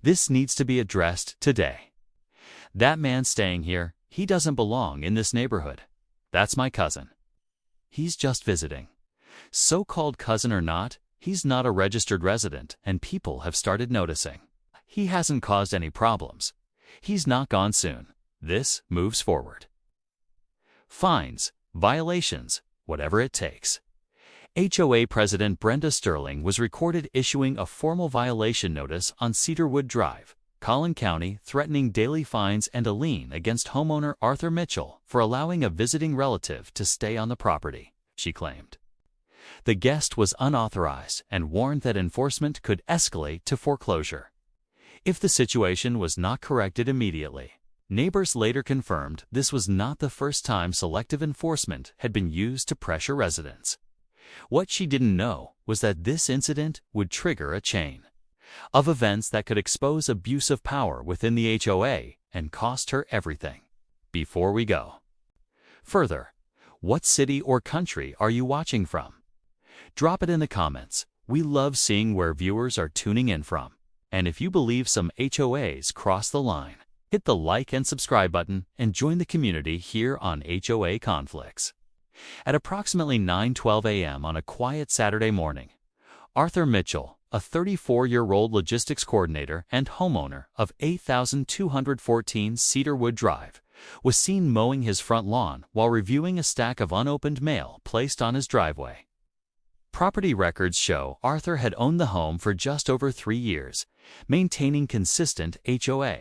This needs to be addressed today. That man staying here, he doesn't belong in this neighborhood. That's my cousin. He's just visiting. So-called cousin or not, he's not a registered resident, and people have started noticing. He hasn't caused any problems. He's not gone soon. This moves forward. Fines, violations, whatever it takes. HOA President Brenda Sterling was recorded issuing a formal violation notice on Cedarwood Drive, Collin County, threatening daily fines and a lien against homeowner Arthur Mitchell for allowing a visiting relative to stay on the property, she claimed. The guest was unauthorized and warned that enforcement could escalate to foreclosure if the situation was not corrected immediately. Neighbors later confirmed this was not the first time selective enforcement had been used to pressure residents. What she didn't know was that this incident would trigger a chain of events that could expose abuse of power within the HOA and cost her everything. Before we go further, what city or country are you watching from? Drop it in the comments. We love seeing where viewers are tuning in from. And if you believe some HOAs cross the line, hit the like and subscribe button and join the community here on HOA Conflicts. At approximately 9:12 a.m. on a quiet Saturday morning, Arthur Mitchell, a 34-year-old logistics coordinator and homeowner of 8214 Cedarwood Drive, was seen mowing his front lawn while reviewing a stack of unopened mail placed on his driveway. Property records show Arthur had owned the home for just over 3 years, maintaining consistent HOA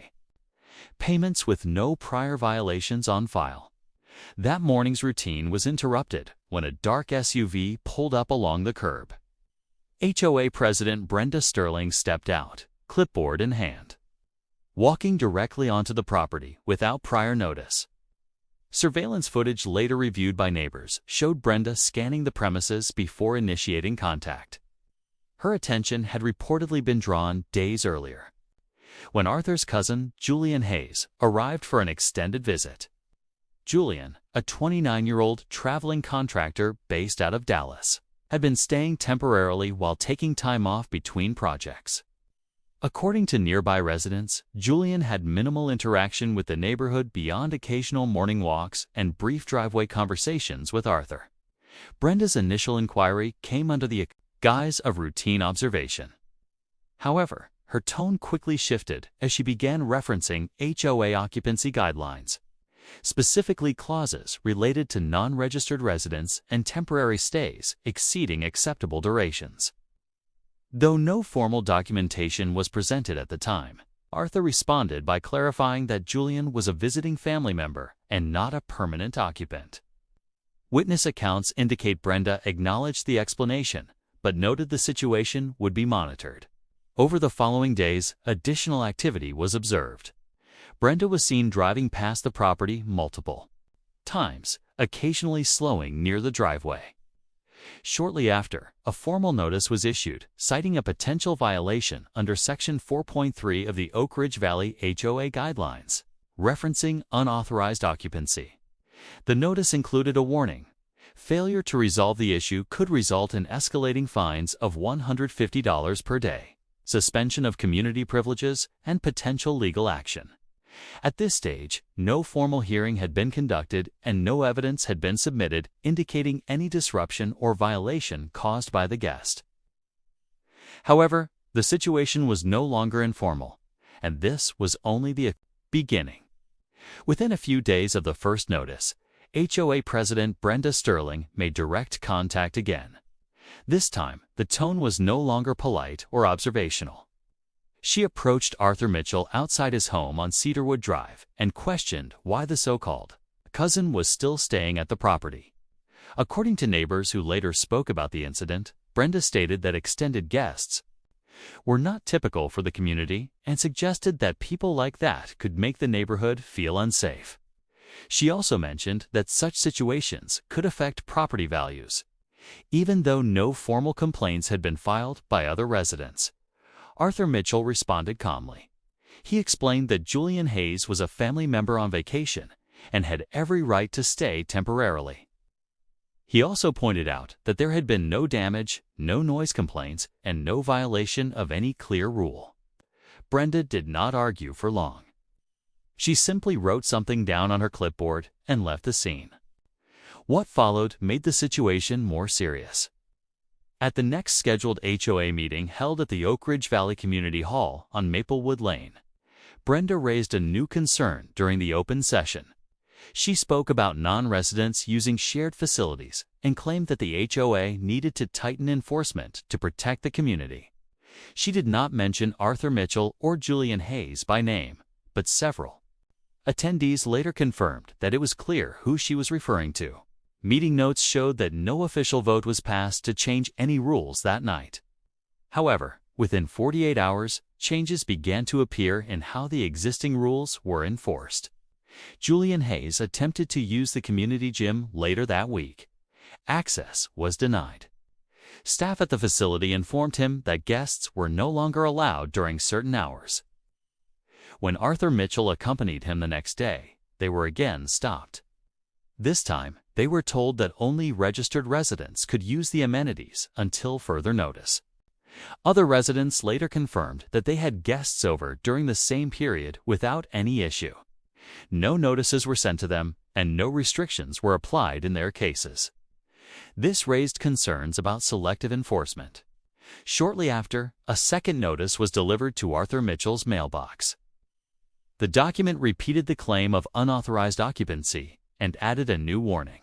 payments with no prior violations on file. That morning's routine was interrupted when a dark SUV pulled up along the curb. HOA President Brenda Sterling stepped out, clipboard in hand, walking directly onto the property without prior notice. Surveillance footage later reviewed by neighbors showed Brenda scanning the premises before initiating contact. Her attention had reportedly been drawn days earlier, when Arthur's cousin, Julian Hayes, arrived for an extended visit. Julian, a 29-year-old traveling contractor based out of Dallas, had been staying temporarily while taking time off between projects. According to nearby residents, Julian had minimal interaction with the neighborhood beyond occasional morning walks and brief driveway conversations with Arthur. Brenda's initial inquiry came under the guise of routine observation. However, her tone quickly shifted as she began referencing HOA occupancy guidelines, specifically clauses related to non-registered residents and temporary stays exceeding acceptable durations. Though no formal documentation was presented at the time, Arthur responded by clarifying that Julian was a visiting family member and not a permanent occupant. Witness accounts indicate Brenda acknowledged the explanation, but noted the situation would be monitored. Over the following days, additional activity was observed. Brenda was seen driving past the property multiple times, occasionally slowing near the driveway. Shortly after, a formal notice was issued, citing a potential violation under Section 4.3 of the Oak Ridge Valley HOA Guidelines, referencing unauthorized occupancy. The notice included a warning: failure to resolve the issue could result in escalating fines of $150 per day, suspension of community privileges, and potential legal action. At this stage, no formal hearing had been conducted and no evidence had been submitted indicating any disruption or violation caused by the guest. However, the situation was no longer informal, and this was only the beginning. Within a few days of the first notice, HOA President Brenda Sterling made direct contact again. This time, the tone was no longer polite or observational. She approached Arthur Mitchell outside his home on Cedarwood Drive and questioned why the so-called cousin was still staying at the property. According to neighbors who later spoke about the incident, Brenda stated that extended guests were not typical for the community and suggested that people like that could make the neighborhood feel unsafe. She also mentioned that such situations could affect property values, even though no formal complaints had been filed by other residents. Arthur Mitchell responded calmly. He explained that Julian Hayes was a family member on vacation and had every right to stay temporarily. He also pointed out that there had been no damage, no noise complaints, and no violation of any clear rule. Brenda did not argue for long. She simply wrote something down on her clipboard and left the scene. What followed made the situation more serious. At the next scheduled HOA meeting held at the Oak Ridge Valley Community Hall on Maplewood Lane, Brenda raised a new concern during the open session. She spoke about non-residents using shared facilities and claimed that the HOA needed to tighten enforcement to protect the community. She did not mention Arthur Mitchell or Julian Hayes by name, but several. Attendees later confirmed that it was clear who she was referring to. Meeting notes showed that no official vote was passed to change any rules that night. However, within 48 hours, changes began to appear in how the existing rules were enforced. Julian Hayes attempted to use the community gym later that week. Access was denied. Staff at the facility informed him that guests were no longer allowed during certain hours. When Arthur Mitchell accompanied him the next day, they were again stopped. This time, they were told that only registered residents could use the amenities until further notice. Other residents later confirmed that they had guests over during the same period without any issue. No notices were sent to them, and no restrictions were applied in their cases. This raised concerns about selective enforcement. Shortly after, a second notice was delivered to Arthur Mitchell's mailbox. The document repeated the claim of unauthorized occupancy and added a new warning.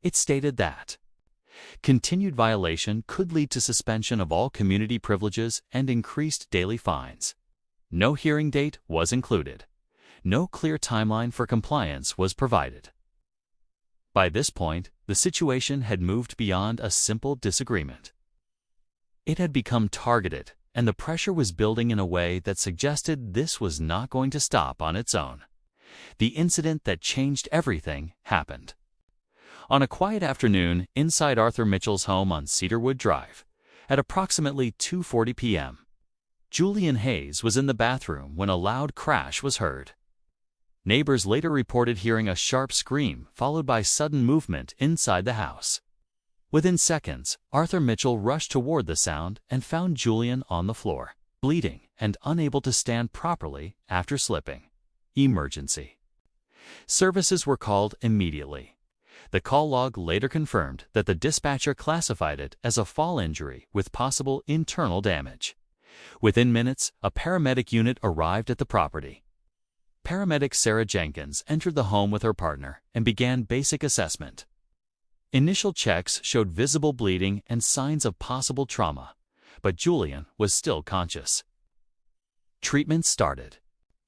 It stated that continued violation could lead to suspension of all community privileges and increased daily fines. No hearing date was included. No clear timeline for compliance was provided. By this point, the situation had moved beyond a simple disagreement. It had become targeted, and the pressure was building in a way that suggested this was not going to stop on its own. The incident that changed everything happened. On a quiet afternoon inside Arthur Mitchell's home on Cedarwood Drive, at approximately 2:40 p.m., Julian Hayes was in the bathroom when a loud crash was heard. Neighbors later reported hearing a sharp scream followed by sudden movement inside the house. Within seconds, Arthur Mitchell rushed toward the sound and found Julian on the floor, bleeding and unable to stand properly after slipping. Emergency. Services were called immediately. The call log later confirmed that the dispatcher classified it as a fall injury with possible internal damage. Within minutes, a paramedic unit arrived at the property. Paramedic Sarah Jenkins entered the home with her partner and began basic assessment. Initial checks showed visible bleeding and signs of possible trauma, but Julian was still conscious. Treatment started.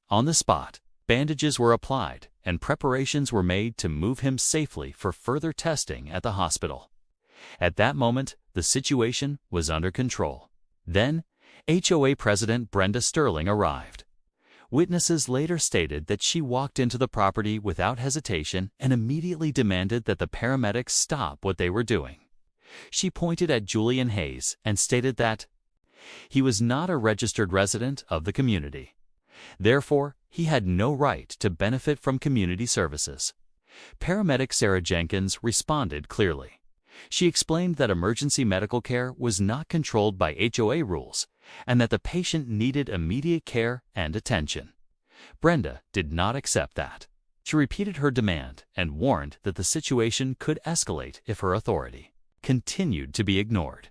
On the spot, bandages were applied and preparations were made to move him safely for further testing at the hospital. At that moment, the situation was under control. Then, HOA President Brenda Sterling arrived. Witnesses later stated that she walked into the property without hesitation and immediately demanded that the paramedics stop what they were doing. She pointed at Julian Hayes and stated that he was not a registered resident of the community. Therefore, he had no right to benefit from community services. Paramedic Sarah Jenkins responded clearly. She explained that emergency medical care was not controlled by HOA rules and that the patient needed immediate care and attention. Brenda did not accept that. She repeated her demand and warned that the situation could escalate if her authority continued to be ignored.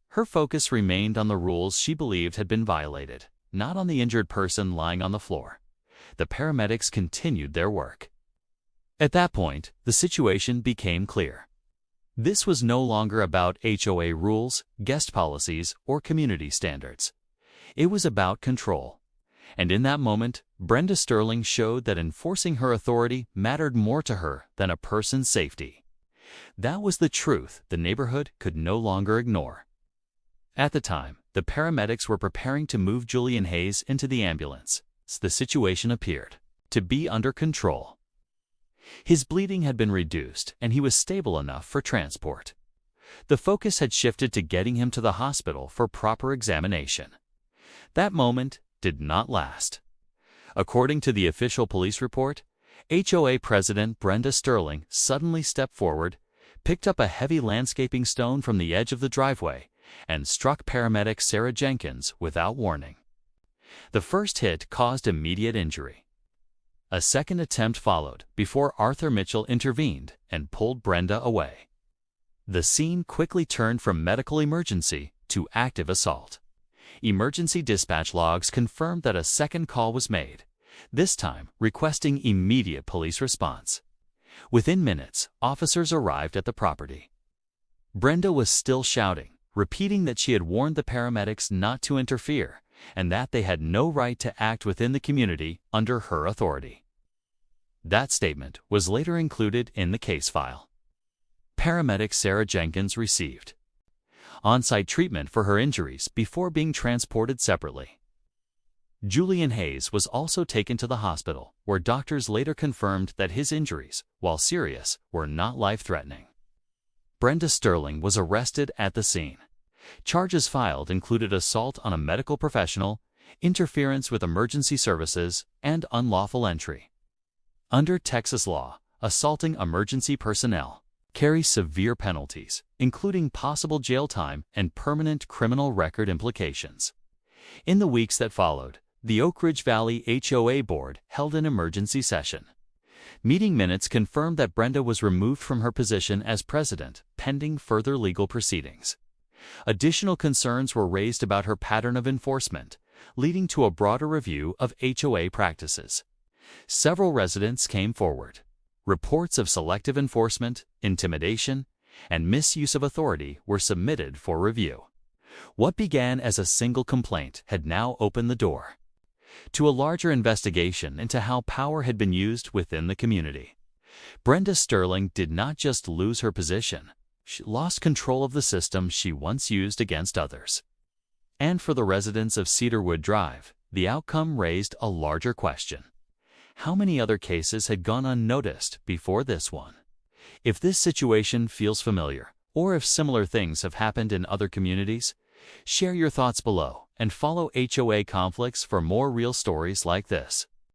Her focus remained on the rules she believed had been violated, not on the injured person lying on the floor. The paramedics continued their work. At that point, the situation became clear. This was no longer about HOA rules, guest policies, or community standards. It was about control. And in that moment, Brenda Sterling showed that enforcing her authority mattered more to her than a person's safety. That was the truth the neighborhood could no longer ignore. At the time, the paramedics were preparing to move Julian Hayes into the ambulance. The situation appeared to be under control. His bleeding had been reduced, and he was stable enough for transport. The focus had shifted to getting him to the hospital for proper examination. That moment did not last. According to the official police report, HOA President Brenda Sterling suddenly stepped forward, picked up a heavy landscaping stone from the edge of the driveway, and struck paramedic Sarah Jenkins without warning. The first hit caused immediate injury. A second attempt followed before Arthur Mitchell intervened and pulled Brenda away. The scene quickly turned from medical emergency to active assault. Emergency dispatch logs confirmed that a second call was made, this time requesting immediate police response. Within minutes, officers arrived at the property. Brenda was still shouting, repeating that she had warned the paramedics not to interfere and that they had no right to act within the community under her authority. That statement was later included in the case file. Paramedic Sarah Jenkins received on-site treatment for her injuries before being transported separately. Julian Hayes was also taken to the hospital, where doctors later confirmed that his injuries, while serious, were not life-threatening. Brenda Sterling was arrested at the scene. Charges filed included assault on a medical professional, interference with emergency services, and unlawful entry. Under Texas law, assaulting emergency personnel carries severe penalties, including possible jail time and permanent criminal record implications. In the weeks that followed, the Oak Ridge Valley HOA board held an emergency session. Meeting minutes confirmed that Brenda was removed from her position as president, pending further legal proceedings. Additional concerns were raised about her pattern of enforcement, leading to a broader review of HOA practices. Several residents came forward. Reports of selective enforcement, intimidation, and misuse of authority were submitted for review. What began as a single complaint had now opened the door to a larger investigation into how power had been used within the community. Brenda Sterling did not just lose her position, she lost control of the system she once used against others. And for the residents of Cedarwood Drive, the outcome raised a larger question. How many other cases had gone unnoticed before this one? If this situation feels familiar, or if similar things have happened in other communities, share your thoughts below and follow HOA Conflicts for more real stories like this.